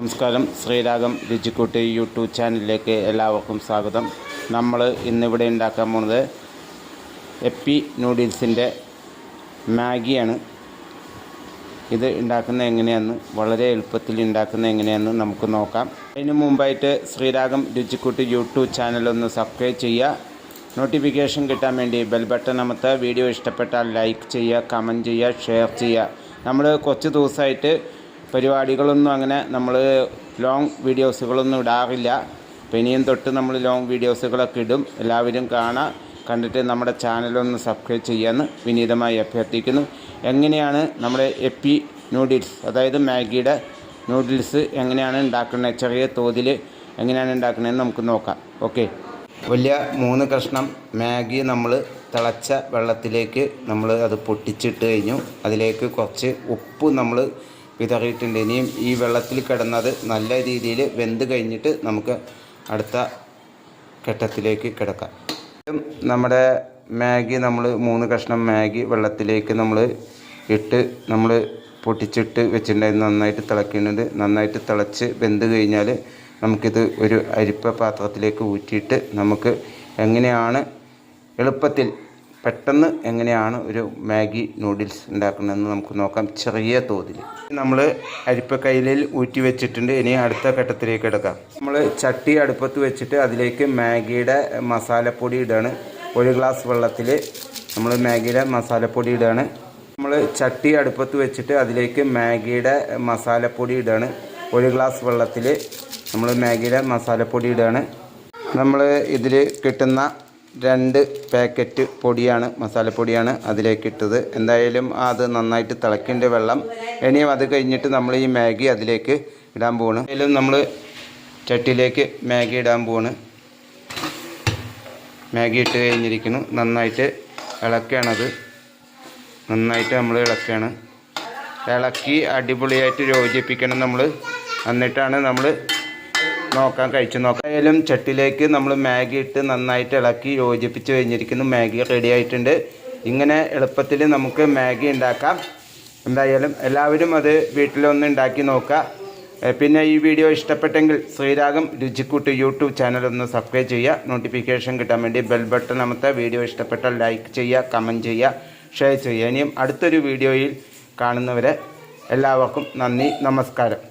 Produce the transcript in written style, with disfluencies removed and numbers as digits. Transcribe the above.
നമസ്കാരം. ശ്രീരാഗം രുചിക്കൂട്ട് യൂട്യൂബ് ചാനലിലേക്ക് എല്ലാവർക്കും സ്വാഗതം. നമ്മൾ ഇന്നിവിടെ ഉണ്ടാക്കാൻ പോകുന്നത് എപ്പി നൂഡിൽസിൻ്റെ മാഗിയാണ്. ഇത് ഉണ്ടാക്കുന്നത് എങ്ങനെയാണെന്ന്, വളരെ എളുപ്പത്തിൽ ഉണ്ടാക്കുന്നത് എങ്ങനെയാണെന്ന് നമുക്ക് നോക്കാം. അതിന് മുമ്പായിട്ട് ശ്രീരാഗം രുചിക്കൂട്ട് യൂട്യൂബ് ചാനലൊന്ന് സബ്സ്ക്രൈബ് ചെയ്യുക. നോട്ടിഫിക്കേഷൻ കിട്ടാൻ വേണ്ടി ബെൽ ബട്ടൺ അമർത്തുക. വീഡിയോ ഇഷ്ടപ്പെട്ടാൽ ലൈക്ക് ചെയ്യുക, കമൻറ്റ് ചെയ്യുക, ഷെയർ ചെയ്യുക. നമ്മൾ കുറച്ച് ദിവസമായിട്ട് പരിപാടികളൊന്നും അങ്ങനെ നമ്മൾ ലോങ് വീഡിയോസുകളൊന്നും ഇടാറില്ല. അപ്പോൾ ഇനിയും തൊട്ട് നമ്മൾ ലോങ് വീഡിയോസുകളൊക്കെ ഇടും. എല്ലാവരും കണ്ടിട്ട് നമ്മുടെ ചാനലൊന്ന് സബ്സ്ക്രൈബ് ചെയ്യാമെന്ന് വിനീതമായി അഭ്യർത്ഥിക്കുന്നു. എങ്ങനെയാണ് നമ്മുടെ എപ്പി നൂഡിൽസ്, അതായത് മാഗിയുടെ നൂഡിൽസ് എങ്ങനെയാണ് ഉണ്ടാക്കുന്നത്, ചെറിയ തോതിൽ എങ്ങനെയാണ് ഉണ്ടാക്കുന്നതെന്ന് നമുക്ക് നോക്കാം. ഓക്കെ. വലിയ 3 കഷ്ണം മാഗി നമ്മൾ തിളച്ച വെള്ളത്തിലേക്ക് അത് പൊട്ടിച്ചിട്ട് കഴിഞ്ഞു. അതിലേക്ക് കുറച്ച് ഉപ്പ് നമ്മൾ വിതറിയിട്ടുണ്ട്. ഇനിയും ഈ വെള്ളത്തിൽ കിടന്നത് നല്ല രീതിയിൽ വെന്ത് കഴിഞ്ഞിട്ട് നമുക്ക് അടുത്ത ഘട്ടത്തിലേക്ക് കിടക്കാം. നമ്മുടെ മാഗി 3 കഷ്ണം മാഗി വെള്ളത്തിലേക്ക് നമ്മൾ പൊട്ടിച്ചിട്ട് വെച്ചിട്ടുണ്ടായിരുന്നു. നന്നായിട്ട് തിളയ്ക്കുന്നുണ്ട്. നന്നായിട്ട് തിളച്ച് വെന്ത് കഴിഞ്ഞാൽ നമുക്കിത് ഒരു അരിപ്പ പാത്രത്തിലേക്ക് ഊറ്റിയിട്ട് നമുക്ക് എങ്ങനെയാണ് എളുപ്പത്തിൽ പെട്ടെന്ന് എങ്ങനെയാണ് ഒരു മാഗി നൂഡിൽസ് ഉണ്ടാക്കുന്നതെന്ന് നമുക്ക് നോക്കാം. ചെറിയ തോതിൽ നമ്മൾ അരിപ്പക്കയിലിൽ ഊറ്റി വെച്ചിട്ടുണ്ട്. ഇനി അടുത്ത ഘട്ടത്തിലേക്ക് എടുക്കാം. നമ്മൾ ചട്ടി അടുപ്പത്ത് വെച്ചിട്ട് അതിലേക്ക് മാഗിയുടെ മസാലപ്പൊടി ഇടുകയാണ്. 1 ഗ്ലാസ് വെള്ളത്തിൽ നമ്മൾ മാഗിയുടെ മസാലപ്പൊടി ഇടുകയാണ്. നമ്മൾ ചട്ടി അടുപ്പത്ത് വെച്ചിട്ട് അതിലേക്ക് മാഗിയുടെ മസാലപ്പൊടി ഇടുകയാണ്. 1 ഗ്ലാസ് വെള്ളത്തിൽ നമ്മൾ മാഗിയുടെ മസാലപ്പൊടി ഇടുകയാണ്. നമ്മൾ ഇതിൽ കിട്ടുന്ന 2 പാക്കറ്റ് പൊടിയാണ്, മസാലപ്പൊടിയാണ് അതിലേക്ക് ഇട്ടത്. എന്തായാലും അത് നന്നായിട്ട് തിളക്കേണ്ട വെള്ളം. ഇനിയും അത് കഴിഞ്ഞിട്ട് നമ്മൾ ഈ മാഗി അതിലേക്ക് ഇടാൻ പോവാണ്. അതിലും നമ്മൾ ചട്ടിയിലേക്ക് മാഗി ഇടാൻ പോവാണ്. മാഗി ഇട്ട് കഴിഞ്ഞിരിക്കുന്നു. നന്നായിട്ട് ഇളക്കുകയാണത്. നന്നായിട്ട് നമ്മൾ ഇളക്കുകയാണ്. ഇളക്കി അടിപൊളിയായിട്ട് യോജിപ്പിക്കണം നമ്മൾ. എന്നിട്ടാണ് നമ്മൾ കഴിച്ചു നോക്കാം. ആയാലും ചട്ടിയിലേക്ക് നമ്മൾ മാഗി ഇട്ട് നന്നായിട്ട് ഇളക്കി യോജിപ്പിച്ച് കഴിഞ്ഞിരിക്കുന്നു. മാഗി റെഡി ആയിട്ടുണ്ട്. ഇങ്ങനെ എളുപ്പത്തിൽ നമുക്ക് മാഗി ഉണ്ടാക്കാം. എന്തായാലും എല്ലാവരും അത് വീട്ടിലൊന്ന് ഉണ്ടാക്കി നോക്കുക. പിന്നെ ഈ വീഡിയോ ഇഷ്ടപ്പെട്ടെങ്കിൽ ശ്രീരാഗം രുചിക്കൂട്ട് യൂട്യൂബ് ചാനൽ ഒന്ന് സബ്സ്ക്രൈബ് ചെയ്യുക. നോട്ടിഫിക്കേഷൻ കിട്ടാൻ വേണ്ടി ബെൽ ബട്ടൺ അമർത്തുക. വീഡിയോ ഇഷ്ടപ്പെട്ടാൽ ലൈക്ക് ചെയ്യുക, കമൻറ്റ് ചെയ്യുക, ഷെയർ ചെയ്യുക. ഇനിയും അടുത്തൊരു വീഡിയോയിൽ കാണുന്നവരെ എല്ലാവർക്കും നന്ദി, നമസ്കാരം.